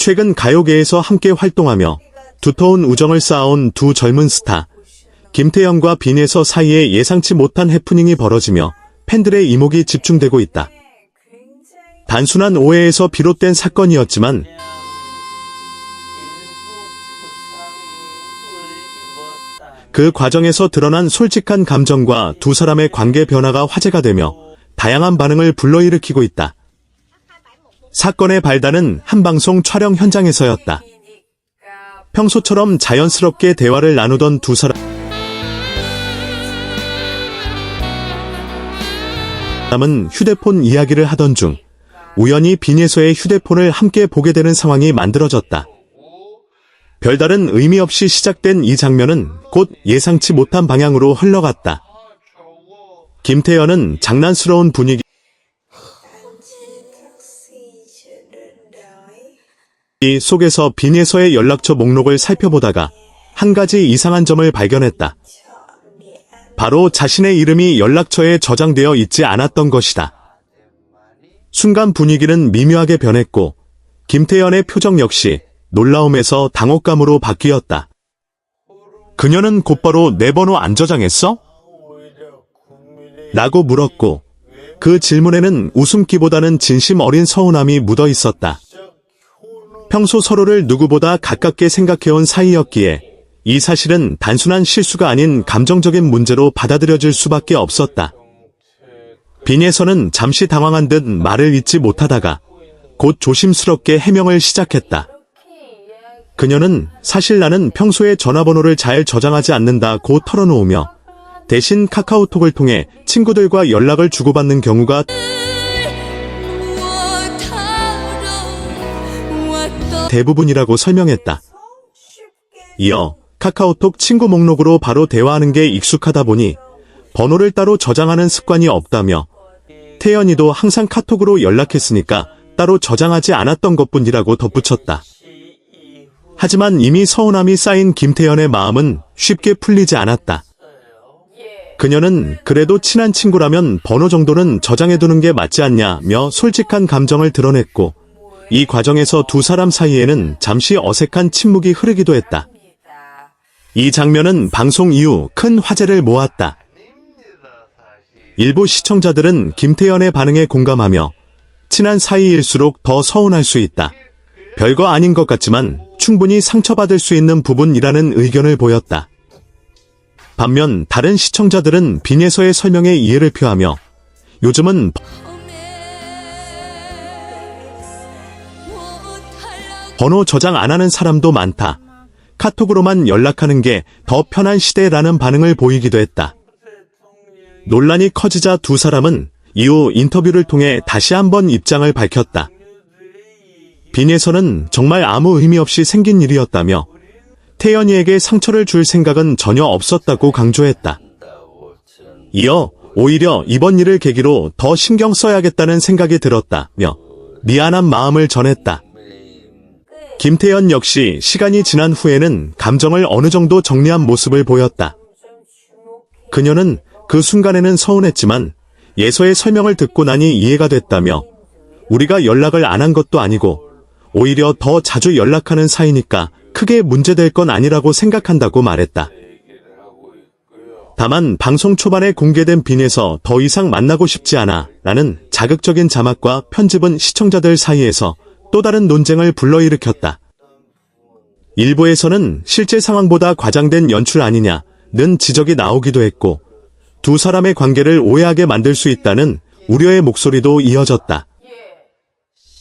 최근 가요계에서 함께 활동하며 두터운 우정을 쌓아온 두 젊은 스타 김태현과 빈예서 사이에 예상치 못한 해프닝이 벌어지며 팬들의 이목이 집중되고 있다. 단순한 오해에서 비롯된 사건이었지만 그 과정에서 드러난 솔직한 감정과 두 사람의 관계 변화가 화제가 되며 다양한 반응을 불러일으키고 있다. 사건의 발단은 한 방송 촬영 현장에서였다. 평소처럼 자연스럽게 대화를 나누던 두 사람은 휴대폰 이야기를 하던 중 우연히 빈예서의 휴대폰을 함께 보게 되는 상황이 만들어졌다. 별다른 의미 없이 시작된 이 장면은 곧 예상치 못한 방향으로 흘러갔다. 김태현은 장난스러운 분위기 속에서 빈예서의 연락처 목록을 살펴보다가 한 가지 이상한 점을 발견했다. 바로 자신의 이름이 연락처에 저장되어 있지 않았던 것이다. 순간 분위기는 미묘하게 변했고 김태현의 표정 역시 놀라움에서 당혹감으로 바뀌었다. 그녀는 곧바로 내 번호 안 저장했어? 라고 물었고 그 질문에는 웃음기보다는 진심 어린 서운함이 묻어 있었다. 평소 서로를 누구보다 가깝게 생각해온 사이였기에 이 사실은 단순한 실수가 아닌 감정적인 문제로 받아들여질 수밖에 없었다. 빈예서는 잠시 당황한 듯 말을 잇지 못하다가 곧 조심스럽게 해명을 시작했다. 그녀는 사실 나는 평소에 전화번호를 잘 저장하지 않는다고 털어놓으며 대신 카카오톡을 통해 친구들과 연락을 주고받는 경우가 대부분이라고 설명했다. 이어 카카오톡 친구 목록으로 바로 대화하는 게 익숙하다 보니 번호를 따로 저장하는 습관이 없다며 태연이도 항상 카톡으로 연락했으니까 따로 저장하지 않았던 것뿐이라고 덧붙였다. 하지만 이미 서운함이 쌓인 김태현의 마음은 쉽게 풀리지 않았다. 그녀는 그래도 친한 친구라면 번호 정도는 저장해두는 게 맞지 않냐며 솔직한 감정을 드러냈고 이 과정에서 두 사람 사이에는 잠시 어색한 침묵이 흐르기도 했다. 이 장면은 방송 이후 큰 화제를 모았다. 일부 시청자들은 김태현의 반응에 공감하며 친한 사이일수록 더 서운할 수 있다. 별거 아닌 것 같지만 충분히 상처받을 수 있는 부분이라는 의견을 보였다. 반면 다른 시청자들은 빈예서의 설명에 이해를 표하며 요즘은 번호 저장 안 하는 사람도 많다. 카톡으로만 연락하는 게 더 편한 시대라는 반응을 보이기도 했다. 논란이 커지자 두 사람은 이후 인터뷰를 통해 다시 한번 입장을 밝혔다. 빈예서는 정말 아무 의미 없이 생긴 일이었다며 태연이에게 상처를 줄 생각은 전혀 없었다고 강조했다. 이어 오히려 이번 일을 계기로 더 신경 써야겠다는 생각이 들었다며 미안한 마음을 전했다. 김태현 역시 시간이 지난 후에는 감정을 어느 정도 정리한 모습을 보였다. 그녀는 그 순간에는 서운했지만 예서의 설명을 듣고 나니 이해가 됐다며 우리가 연락을 안 한 것도 아니고 오히려 더 자주 연락하는 사이니까 크게 문제될 건 아니라고 생각한다고 말했다. 다만 방송 초반에 공개된 빈에서 더 이상 만나고 싶지 않아 라는 자극적인 자막과 편집은 시청자들 사이에서 또 다른 논쟁을 불러일으켰다. 일부에서는 실제 상황보다 과장된 연출 아니냐는 지적이 나오기도 했고 두 사람의 관계를 오해하게 만들 수 있다는 우려의 목소리도 이어졌다.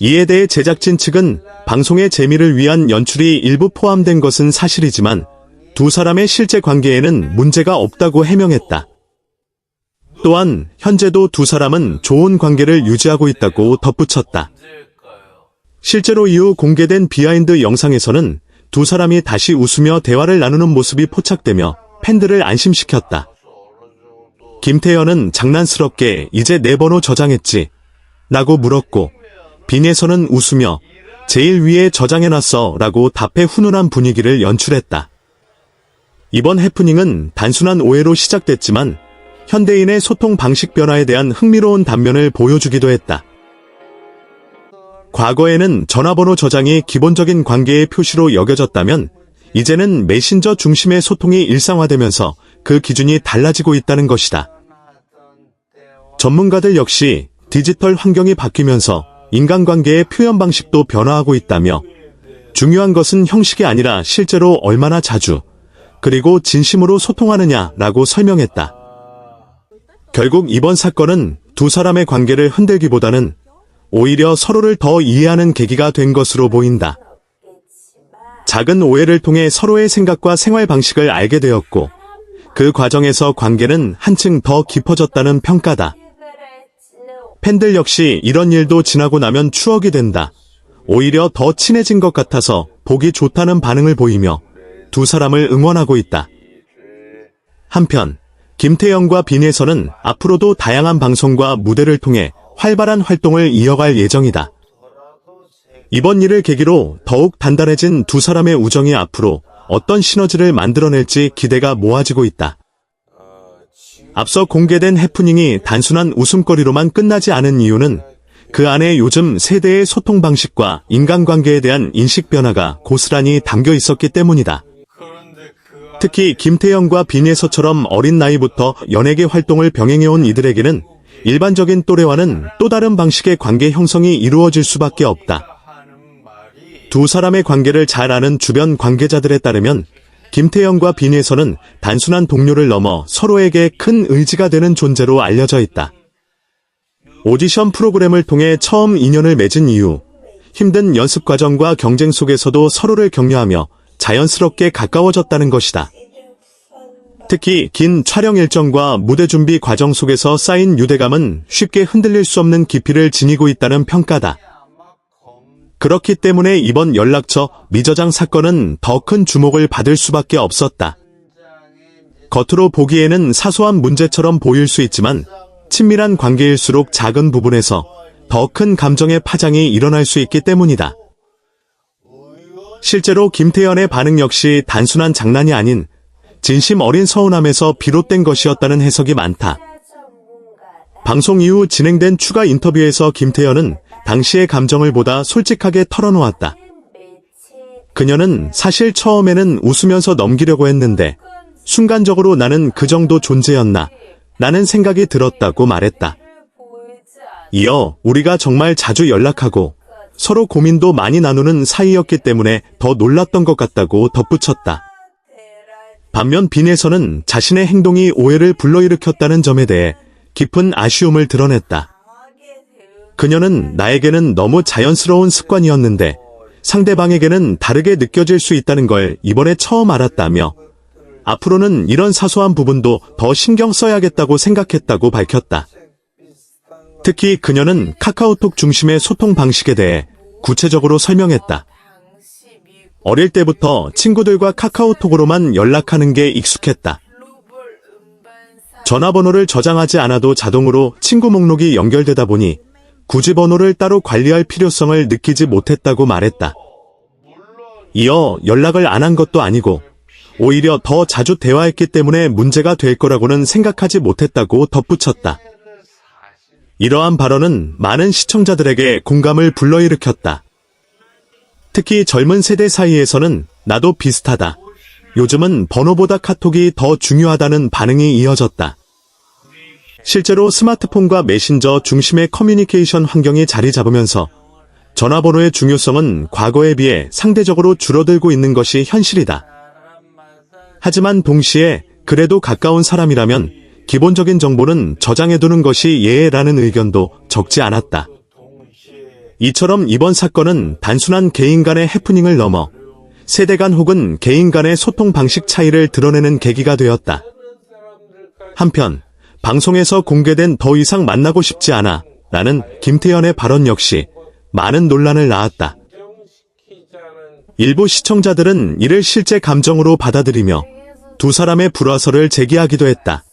이에 대해 제작진 측은 방송의 재미를 위한 연출이 일부 포함된 것은 사실이지만 두 사람의 실제 관계에는 문제가 없다고 해명했다. 또한 현재도 두 사람은 좋은 관계를 유지하고 있다고 덧붙였다. 실제로 이후 공개된 비하인드 영상에서는 두 사람이 다시 웃으며 대화를 나누는 모습이 포착되며 팬들을 안심시켰다. 김태현은 장난스럽게 이제 내 번호 저장했지? 라고 물었고 빈예서는 웃으며 제일 위에 저장해놨어 라고 답해 훈훈한 분위기를 연출했다. 이번 해프닝은 단순한 오해로 시작됐지만 현대인의 소통 방식 변화에 대한 흥미로운 단면을 보여주기도 했다. 과거에는 전화번호 저장이 기본적인 관계의 표시로 여겨졌다면 이제는 메신저 중심의 소통이 일상화되면서 그 기준이 달라지고 있다는 것이다. 전문가들 역시 디지털 환경이 바뀌면서 인간관계의 표현 방식도 변화하고 있다며 중요한 것은 형식이 아니라 실제로 얼마나 자주 그리고 진심으로 소통하느냐라고 설명했다. 결국 이번 사건은 두 사람의 관계를 흔들기보다는 오히려 서로를 더 이해하는 계기가 된 것으로 보인다. 작은 오해를 통해 서로의 생각과 생활 방식을 알게 되었고 그 과정에서 관계는 한층 더 깊어졌다는 평가다. 팬들 역시 이런 일도 지나고 나면 추억이 된다. 오히려 더 친해진 것 같아서 보기 좋다는 반응을 보이며 두 사람을 응원하고 있다. 한편 김태형과 빈에서는 앞으로도 다양한 방송과 무대를 통해 활발한 활동을 이어갈 예정이다. 이번 일을 계기로 더욱 단단해진 두 사람의 우정이 앞으로 어떤 시너지를 만들어낼지 기대가 모아지고 있다. 앞서 공개된 해프닝이 단순한 웃음거리로만 끝나지 않은 이유는 그 안에 요즘 세대의 소통 방식과 인간관계에 대한 인식 변화가 고스란히 담겨 있었기 때문이다. 특히 김태형과 빈에서처럼 어린 나이부터 연예계 활동을 병행해온 이들에게는 일반적인 또래와는 또 다른 방식의 관계 형성이 이루어질 수밖에 없다. 두 사람의 관계를 잘 아는 주변 관계자들에 따르면 김태형과 빈에서는 단순한 동료를 넘어 서로에게 큰 의지가 되는 존재로 알려져 있다. 오디션 프로그램을 통해 처음 인연을 맺은 이후 힘든 연습 과정과 경쟁 속에서도 서로를 격려하며 자연스럽게 가까워졌다는 것이다. 특히 긴 촬영 일정과 무대 준비 과정 속에서 쌓인 유대감은 쉽게 흔들릴 수 없는 깊이를 지니고 있다는 평가다. 그렇기 때문에 이번 연락처 미저장 사건은 더 큰 주목을 받을 수밖에 없었다. 겉으로 보기에는 사소한 문제처럼 보일 수 있지만 친밀한 관계일수록 작은 부분에서 더 큰 감정의 파장이 일어날 수 있기 때문이다. 실제로 김태현의 반응 역시 단순한 장난이 아닌 진심 어린 서운함에서 비롯된 것이었다는 해석이 많다. 방송 이후 진행된 추가 인터뷰에서 김태현은 당시의 감정을 보다 솔직하게 털어놓았다. 그녀는 사실 처음에는 웃으면서 넘기려고 했는데 순간적으로 나는 그 정도 존재였나 라는 생각이 들었다고 말했다. 이어 우리가 정말 자주 연락하고 서로 고민도 많이 나누는 사이였기 때문에 더 놀랐던 것 같다고 덧붙였다. 반면 빈에서는 자신의 행동이 오해를 불러일으켰다는 점에 대해 깊은 아쉬움을 드러냈다. 그녀는 나에게는 너무 자연스러운 습관이었는데 상대방에게는 다르게 느껴질 수 있다는 걸 이번에 처음 알았다며 앞으로는 이런 사소한 부분도 더 신경 써야겠다고 생각했다고 밝혔다. 특히 그녀는 카카오톡 중심의 소통 방식에 대해 구체적으로 설명했다. 어릴 때부터 친구들과 카카오톡으로만 연락하는 게 익숙했다. 전화번호를 저장하지 않아도 자동으로 친구 목록이 연결되다 보니 굳이 번호를 따로 관리할 필요성을 느끼지 못했다고 말했다. 이어 연락을 안 한 것도 아니고 오히려 더 자주 대화했기 때문에 문제가 될 거라고는 생각하지 못했다고 덧붙였다. 이러한 발언은 많은 시청자들에게 공감을 불러일으켰다. 특히 젊은 세대 사이에서는 나도 비슷하다. 요즘은 번호보다 카톡이 더 중요하다는 반응이 이어졌다. 실제로 스마트폰과 메신저 중심의 커뮤니케이션 환경이 자리 잡으면서 전화번호의 중요성은 과거에 비해 상대적으로 줄어들고 있는 것이 현실이다. 하지만 동시에 그래도 가까운 사람이라면 기본적인 정보는 저장해두는 것이 예라는 의견도 적지 않았다. 이처럼 이번 사건은 단순한 개인 간의 해프닝을 넘어 세대 간 혹은 개인 간의 소통 방식 차이를 드러내는 계기가 되었다. 한편 방송에서 공개된 더 이상 만나고 싶지 않아 라는 김태현의 발언 역시 많은 논란을 낳았다. 일부 시청자들은 이를 실제 감정으로 받아들이며 두 사람의 불화설을 제기하기도 했다.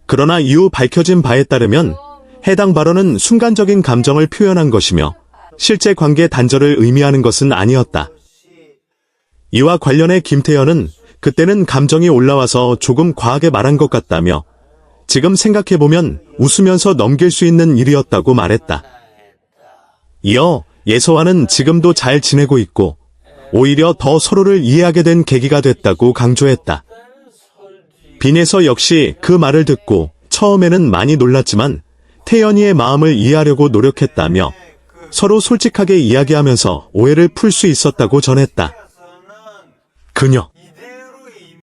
그러나 이후 밝혀진 바에 따르면 해당 발언은 순간적인 감정을 표현한 것이며 실제 관계 단절을 의미하는 것은 아니었다. 이와 관련해 김태현은 그때는 감정이 올라와서 조금 과하게 말한 것 같다며 지금 생각해보면 웃으면서 넘길 수 있는 일이었다고 말했다. 이어 예서와는 지금도 잘 지내고 있고 오히려 더 서로를 이해하게 된 계기가 됐다고 강조했다. 빈예서 역시 그 말을 듣고 처음에는 많이 놀랐지만 태연이의 마음을 이해하려고 노력했다며 서로 솔직하게 이야기하면서 오해를 풀 수 있었다고 전했다. 그녀